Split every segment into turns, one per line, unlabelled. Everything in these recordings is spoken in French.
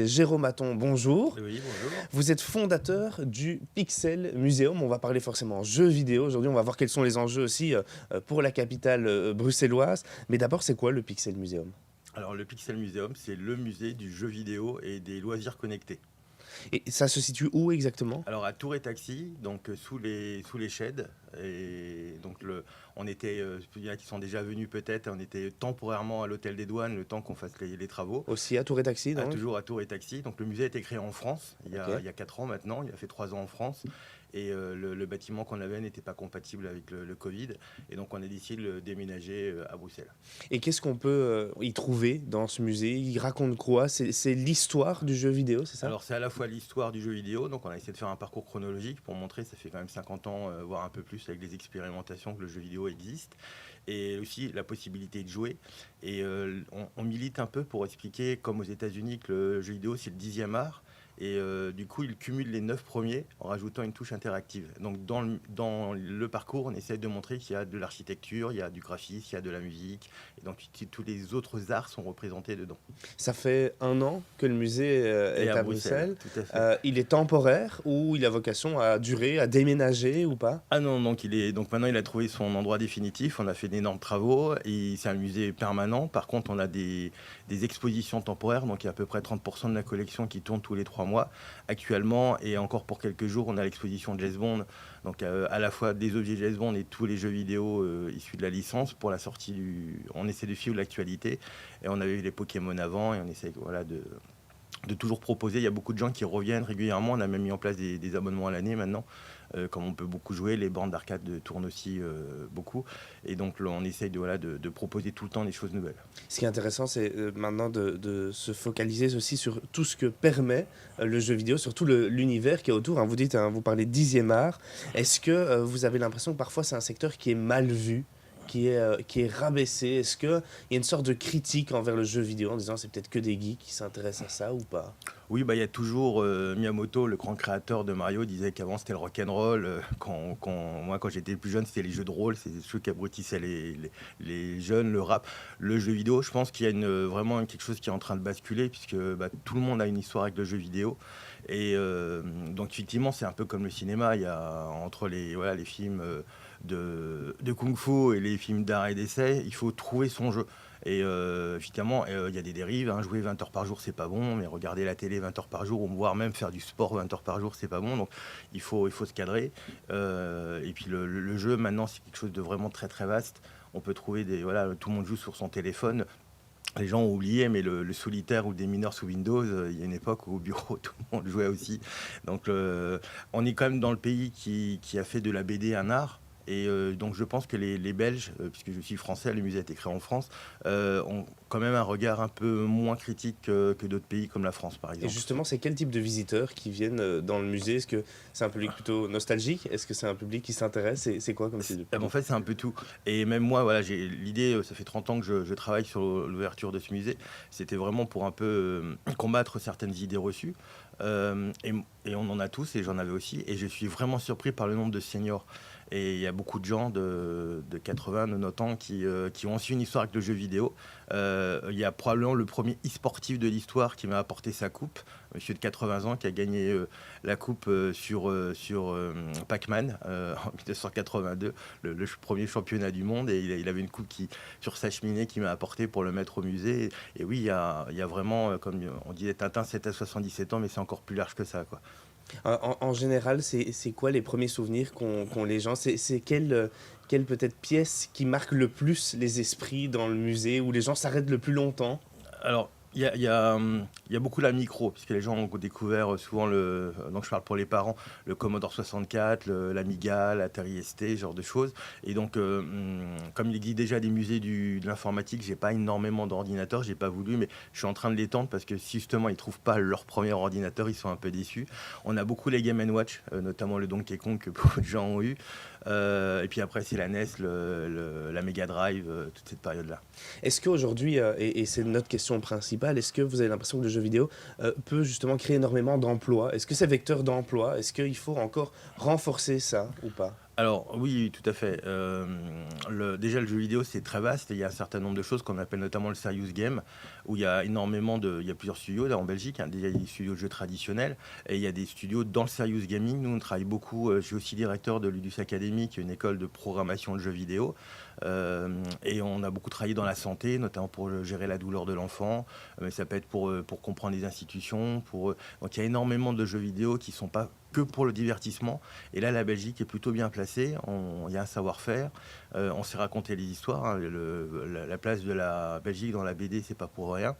Jérôme Hatton, bonjour.
Oui, bonjour.
Vous êtes fondateur du Pixel Museum. On va parler forcément jeux vidéo. Aujourd'hui, on va voir quels sont les enjeux aussi pour la capitale bruxelloise. Mais d'abord, c'est quoi le Pixel Museum?
Alors, le Pixel Museum, c'est le musée du jeu vidéo et des loisirs connectés.
Et ça se situe où exactement?
Alors, à Tour et Taxi, donc sous les sheds. Et donc, on était, il y en a qui sont déjà venus peut-être, on était temporairement à l'hôtel des douanes, le temps qu'on fasse les travaux.
Aussi à Tour et Taxi, donc?
Toujours à Tour et Taxi. Donc, le musée a été créé en France
Ok.
il y a 4 ans maintenant. Il a fait 3 ans en France. Et le bâtiment qu'on avait n'était pas compatible avec le Covid. Et donc, on a décidé de le déménager à Bruxelles.
Et qu'est-ce qu'on peut y trouver dans ce musée? Il raconte quoi? C'est l'histoire du jeu vidéo, c'est ça?
Alors, c'est à la fois l'histoire du jeu vidéo, donc on a essayé de faire un parcours chronologique pour montrer, ça fait quand même 50 ans, voire un peu plus, avec les expérimentations, que le jeu vidéo existe, et aussi la possibilité de jouer. Et on milite un peu pour expliquer, comme aux États-Unis, que le jeu vidéo, c'est le 10e art. Et du coup, il cumule les 9 premiers en rajoutant une touche interactive. Donc, dans le parcours, on essaie de montrer qu'il y a de l'architecture, il y a du graphisme, il y a de la musique. Et donc, tous les autres arts sont représentés dedans.
Ça fait un an que le musée
Et
est
à
à
Bruxelles,
Bruxelles.
tout à fait.
Il est temporaire ou il a vocation à durer, à déménager ou pas?
Ah non, donc maintenant il a trouvé son endroit définitif, on a fait d'énormes travaux et c'est un musée permanent. Par contre, on a des expositions temporaires, donc il y a à peu près 30% de la collection qui tourne tous les 3 mois actuellement, et encore pour quelques jours, on a l'exposition James Bond, donc à la fois des objets James Bond et tous les jeux vidéo issus de la licence pour la sortie On essaie de suivre l'actualité, et on avait eu les Pokémon avant, et on essaie voilà, de toujours proposer. Il y a beaucoup de gens qui reviennent régulièrement. On a même mis en place des abonnements à l'année maintenant. Comme on peut beaucoup jouer, les bornes d'arcade tournent aussi beaucoup. Et donc là, on essaye de proposer tout le temps des choses nouvelles.
Ce qui est intéressant, c'est maintenant de se focaliser aussi sur tout ce que permet le jeu vidéo, sur tout l'univers qui est autour. Hein. Vous dites, hein, vous parlez de 10e art. Est-ce que vous avez l'impression que parfois c'est un secteur qui est mal vu, qui est rabaissé? Est-ce qu'il y a une sorte de critique envers le jeu vidéo en disant c'est peut-être que des geeks qui s'intéressent à ça ou pas?
Oui, bah, il y a toujours Miyamoto, le grand créateur de Mario, disait qu'avant c'était le rock'n'roll. Moi, quand j'étais plus jeune, c'était les jeux de rôle, c'est des trucs qui abrutissaient les jeunes, le rap. Le jeu vidéo, je pense qu'il y a vraiment quelque chose qui est en train de basculer, puisque tout le monde a une histoire avec le jeu vidéo. Et donc, effectivement, c'est un peu comme le cinéma. Il y a entre les films de kung-fu et les films d'art et d'essai, il faut trouver son jeu. Et effectivement, il y a des dérives. Hein. Jouer 20 heures par jour, c'est pas bon, mais regarder la télé 20 heures par jour, ou voire même faire du sport 20 heures par jour, c'est pas bon. Donc il faut se cadrer. Et puis le jeu, maintenant, c'est quelque chose de vraiment très très vaste. On peut trouver tout le monde joue sur son téléphone. Les gens ont oublié, mais le solitaire ou des mineurs sous Windows, il y a une époque où au bureau, tout le monde jouait aussi. Donc on est quand même dans le pays qui a fait de la BD un art. Et donc je pense que les Belges, puisque je suis français, le musée a été créé en France, ont quand même un regard un peu moins critique que d'autres pays comme la France, par
Et
exemple.
justement, c'est quel type de visiteurs qui viennent dans le musée? Est-ce que c'est un public plutôt nostalgique? Est-ce que c'est un public qui s'intéresse? C'est quoi comme type de
En
public?
fait, c'est un peu tout. Et même moi, voilà, j'ai l'idée, ça fait 30 ans que je travaille sur l'ouverture de ce musée. C'était vraiment pour un peu combattre certaines idées reçues. Et on en a tous, et j'en avais aussi. Et je suis vraiment surpris par le nombre de seniors. Et il y a beaucoup de gens de 80, 90 ans qui ont aussi une histoire avec le jeu vidéo. Il y a probablement le premier e-sportif de l'histoire qui m'a apporté sa coupe, monsieur de 80 ans qui a gagné la coupe sur Pac-Man en 1982, le premier championnat du monde. Et il avait une coupe sur sa cheminée qui m'a apporté pour le mettre au musée. Et oui, il y a vraiment, comme on disait, Tintin, 7 à 77 ans, mais c'est encore plus large que ça, quoi.
En général, c'est quoi les premiers souvenirs qu'ont les gens? C'est quelle peut-être pièce qui marque le plus les esprits dans le musée, où les gens s'arrêtent le plus longtemps?
Alors, il y a beaucoup la micro, puisque les gens ont découvert souvent donc je parle pour les parents, le Commodore 64, l'Amiga, l'Atari ST, ce genre de choses. Et donc, comme il existe déjà des musées de l'informatique, j'ai pas énormément d'ordinateurs, j'ai pas voulu, mais je suis en train de l'étendre parce que si justement ils trouvent pas leur premier ordinateur, ils sont un peu déçus. On a beaucoup les Game Watch, notamment le Donkey Kong que beaucoup de gens ont eu. Et puis après, c'est la NES, la Mega Drive, toute cette période-là.
Est-ce qu'aujourd'hui, et c'est notre question principale, est-ce que vous avez l'impression que le jeu vidéo peut justement créer énormément d'emplois? Est-ce que c'est vecteur d'emploi? Est-ce qu'il faut encore renforcer ça ou pas?
Alors oui, tout à fait. Déjà le jeu vidéo, c'est très vaste et il y a un certain nombre de choses qu'on appelle notamment le serious game, où il y a plusieurs studios là en Belgique, hein. Déjà il y a des studios de jeux traditionnels et il y a des studios dans le serious gaming. Nous on travaille beaucoup, je suis aussi directeur de Ludus Academy, qui est une école de programmation de jeux vidéo. Et on a beaucoup travaillé dans la santé, notamment pour gérer la douleur de l'enfant, mais ça peut être pour comprendre les institutions, donc il y a énormément de jeux vidéo qui sont pas que pour le divertissement. Et là, la Belgique est plutôt bien placée. Il y a un savoir-faire. On sait raconter les histoires, hein. La place de la Belgique dans la BD, c'est pas pour rien.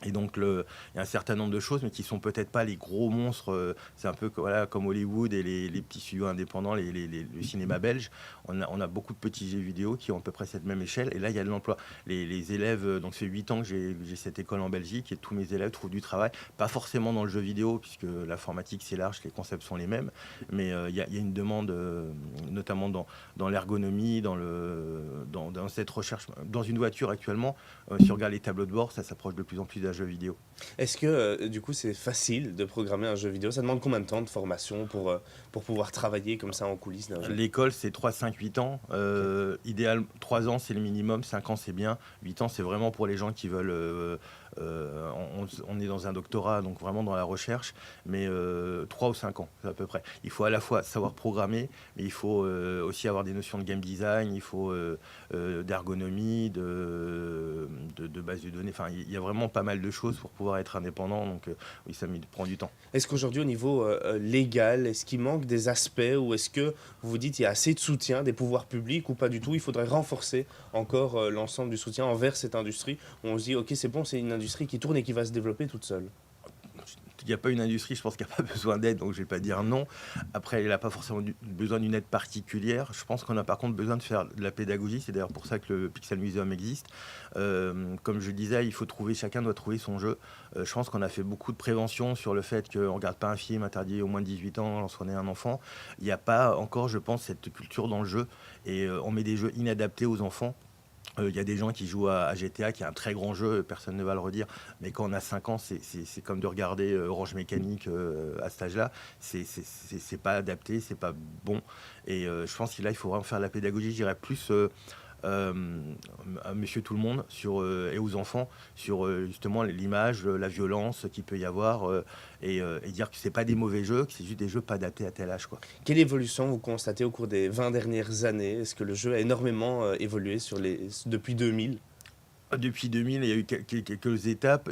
Et donc, il y a un certain nombre de choses, mais qui sont peut-être pas les gros monstres. C'est un peu voilà, comme Hollywood et les petits studios indépendants, le cinéma belge. On a beaucoup de petits jeux vidéo qui ont à peu près cette même échelle. Et là, il y a de l'emploi. Les élèves, donc c'est 8 ans que j'ai cette école en Belgique et tous mes élèves trouvent du travail. Pas forcément dans le jeu vidéo, puisque l'informatique, c'est large, les concepts sont les mêmes. Mais il y a une demande, notamment dans l'ergonomie, dans cette recherche. Dans une voiture actuellement, si on regarde les tableaux de bord, ça s'approche de plus en plus d'un jeu vidéo.
Est-ce que du coup c'est facile de programmer un jeu vidéo? Ça demande combien de temps de formation pour pouvoir travailler comme ça en coulisses d'un jeu?
L'école, c'est 3, 5, 8 ans. Idéal, 3 ans, c'est le minimum. 5 ans, c'est bien. 8 ans, c'est vraiment pour les gens qui veulent. On est dans un doctorat, donc vraiment dans la recherche. Mais 3 ou 5 ans, c'est à peu près. Il faut à la fois savoir programmer, mais il faut aussi avoir des notions de game design. Il faut d'ergonomie, de base de données. Enfin, il y a vraiment pas mal de choses pour pouvoir être indépendant. Donc oui, ça prend du temps.
Est-ce qu'aujourd'hui au niveau légal, est-ce qu'il manque des aspects ou est-ce que vous vous dites il y a assez de soutien des pouvoirs publics ou pas du tout? Il faudrait renforcer encore l'ensemble du soutien envers cette industrie où on se dit ok c'est bon, c'est une industrie qui tourne et qui va se développer toute seule.
Il n'y a pas une industrie, je pense qu'il n'y a pas besoin d'aide, donc je ne vais pas dire non. Après, elle n'a pas forcément besoin d'une aide particulière. Je pense qu'on a par contre besoin de faire de la pédagogie. C'est d'ailleurs pour ça que le Pixel Museum existe. Comme je disais, chacun doit trouver son jeu. Je pense qu'on a fait beaucoup de prévention sur le fait qu'on ne regarde pas un film interdit au moins de 18 ans lorsqu'on est un enfant. Il n'y a pas encore, je pense, cette culture dans le jeu. Et on met des jeux inadaptés aux enfants. Il y a des gens qui jouent à GTA, qui est un très grand jeu, personne ne va le redire, mais quand on a 5 ans, c'est comme de regarder Orange Mécanique à cet âge-là. C'est pas adapté, c'est pas bon. Et je pense que là, il faut vraiment faire de la pédagogie, je dirais plus à Monsieur Tout le Monde et aux enfants sur justement l'image, la violence qu'il peut y avoir et dire que c'est pas des mauvais jeux, que c'est juste des jeux pas adaptés à tel âge, quoi.
Quelle évolution vous constatez au cours des 20 dernières années? Est-ce que le jeu a énormément évolué depuis 2000?
Depuis 2000, il y a eu quelques étapes.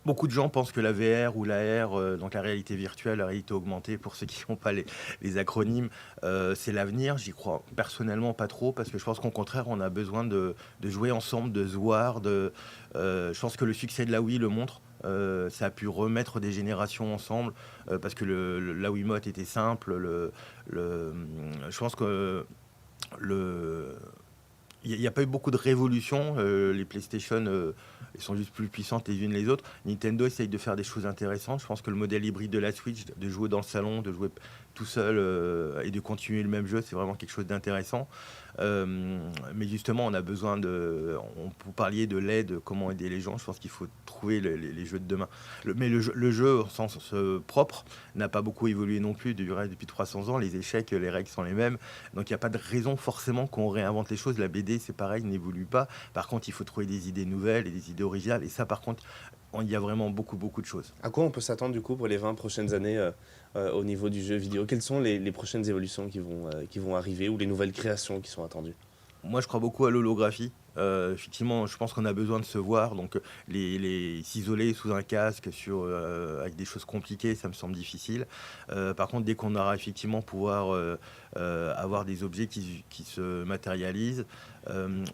Beaucoup de gens pensent que la VR ou la R, donc la réalité virtuelle, la réalité augmentée, pour ceux qui n'ont pas les acronymes, c'est l'avenir. J'y crois personnellement pas trop, parce que je pense qu'au contraire, on a besoin de jouer ensemble, de se voir. Je pense que le succès de la Wii le montre. Ça a pu remettre des générations ensemble, parce que la Wiimote était simple. Je pense que le il n'y a pas eu beaucoup de révolution. Les PlayStation elles sont juste plus puissantes les unes les autres. Nintendo essaye de faire des choses intéressantes. Je pense que le modèle hybride de la Switch, de jouer dans le salon, de jouer tout seul et de continuer le même jeu, c'est vraiment quelque chose d'intéressant. Mais justement, on a besoin vous parliez de l'aide, comment aider les gens. Je pense qu'il faut trouver les jeux de demain. Mais le jeu, au sens propre, n'a pas beaucoup évolué non plus depuis 300 ans. Les échecs, les règles sont les mêmes. Donc il n'y a pas de raison forcément qu'on réinvente les choses. La BD, c'est pareil, n'évolue pas. Par contre, il faut trouver des idées nouvelles et des idées originales. Et ça, par contre, il y a vraiment beaucoup, beaucoup de choses.
À quoi on peut s'attendre du coup pour les 20 prochaines années au niveau du jeu vidéo? Quelles sont les prochaines évolutions qui vont arriver ou les nouvelles créations qui sont attendues?
Moi, je crois beaucoup à l'holographie. Effectivement, je pense qu'on a besoin de se voir. Donc, s'isoler sous un casque avec des choses compliquées, ça me semble difficile. Par contre, dès qu'on aura effectivement pouvoir avoir des objets qui se matérialisent,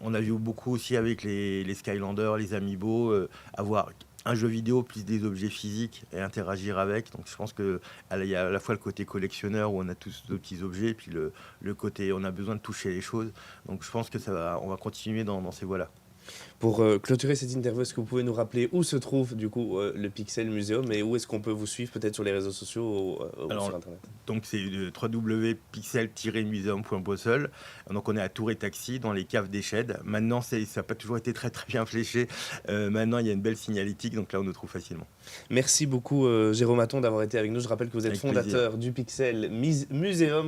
on a vu beaucoup aussi avec les Skylanders, les Amiibo, avoir un jeu vidéo plus des objets physiques et interagir avec. Donc je pense qu'il y a à la fois le côté collectionneur où on a tous de petits objets, et puis le côté on a besoin de toucher les choses. Donc je pense que on va continuer dans ces voies-là.
Pour clôturer cette interview, est-ce que vous pouvez nous rappeler où se trouve du coup le Pixel Museum et où est-ce qu'on peut vous suivre peut-être sur les réseaux sociaux ou
Alors,
sur Internet?
donc c'est www.pixel-museum.brussels. Donc on est à Tour et Taxi dans les caves des Sheds. Maintenant, ça n'a pas toujours été très très bien fléché. Maintenant, il y a une belle signalétique, donc là on nous trouve facilement.
Merci beaucoup Jérôme Hatton d'avoir été avec nous. Je rappelle que vous êtes
Avec
fondateur
plaisir.
du Pixel Museum.